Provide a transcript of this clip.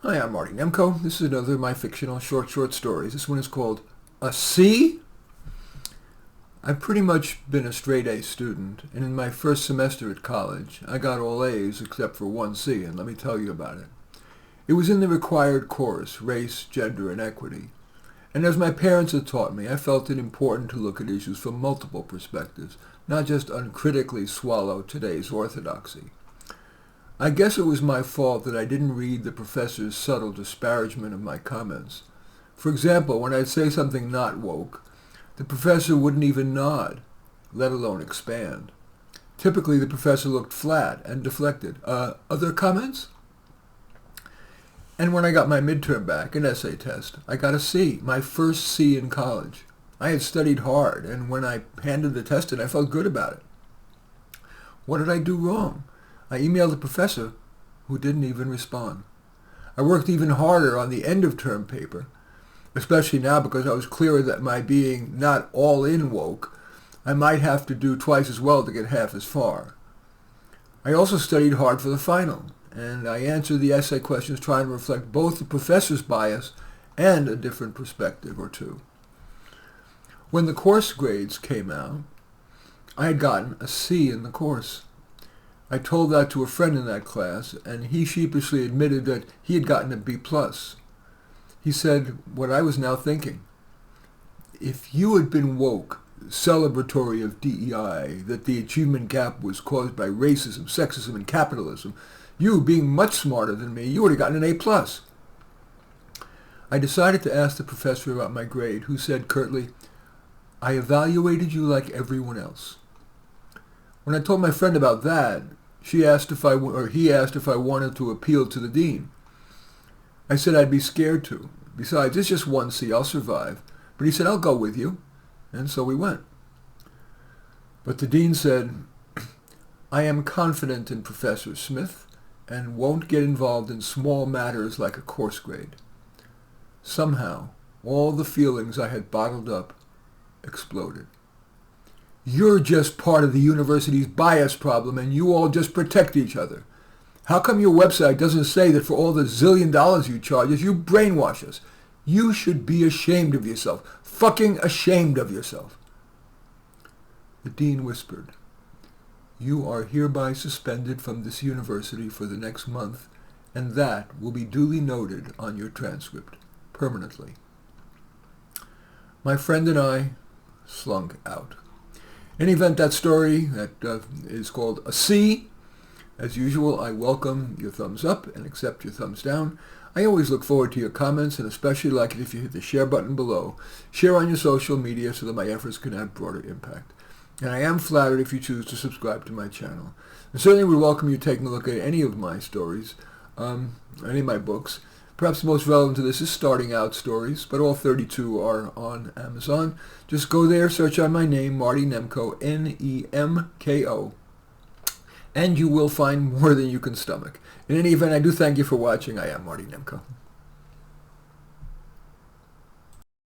Hi, I'm Marty Nemko. This is another of my fictional short stories. This one is called A C. I've pretty much been a straight A student, and in my first semester at college, I got all A's except for one C, and let me tell you about it. It was in the required course, Race, Gender, and Equity. And as my parents had taught me, I felt it important to look at issues from multiple perspectives, not just uncritically swallow today's orthodoxy. I guess it was my fault that I didn't read the professor's subtle disparagement of my comments. For example, when I'd say something not woke, the professor wouldn't even nod, let alone expand. Typically, the professor looked flat and deflected. Other comments? And when I got my midterm back, an essay test, I got a C, my first C in college. I had studied hard, and when I handed the test in, I felt good about it. What did I do wrong? I emailed the professor, who didn't even respond. I worked even harder on the end-of-term paper, especially now because I was clearer that my being not all-in woke, I might have to do twice as well to get half as far. I also studied hard for the final, and I answered the essay questions trying to reflect both the professor's bias and a different perspective or two. When the course grades came out, I had gotten a C in the course. I told that to a friend in that class, and he sheepishly admitted that he had gotten a B+. He said what I was now thinking. If you had been woke, celebratory of DEI, that the achievement gap was caused by racism, sexism, and capitalism, you, being much smarter than me, you would have gotten an A+. I decided to ask the professor about my grade, who said curtly, "I evaluated you like everyone else." When I told my friend about that, he asked if I wanted to appeal to the dean. I said I'd be scared to. Besides, it's just one C, I'll survive. But he said, "I'll go with you." And so we went. But the dean said, "I am confident in Professor Smith and won't get involved in small matters like a course grade." Somehow, all the feelings I had bottled up exploded. You're just part of the university's bias problem, and you all just protect each other. How come your website doesn't say that for all the zillion dollars you charge us, you brainwash us? You should be ashamed of yourself. Fucking ashamed of yourself. The dean whispered, "You are hereby suspended from this university for the next month, and that will be duly noted on your transcript, permanently." My friend and I slunk out. In any event, that story that is called A C. As usual, I welcome your thumbs up and accept your thumbs down. I always look forward to your comments, and especially like it if you hit the share button below. Share on your social media so that my efforts can have broader impact. And I am flattered if you choose to subscribe to my channel. And certainly would welcome you taking a look at any of my stories, any of my books. Perhaps the most relevant to this is Starting Out Stories, but all 32 are on Amazon. Just go there, search on my name, Marty Nemko, Nemko, and you will find more than you can stomach. In any event, I do thank you for watching. I am Marty Nemko.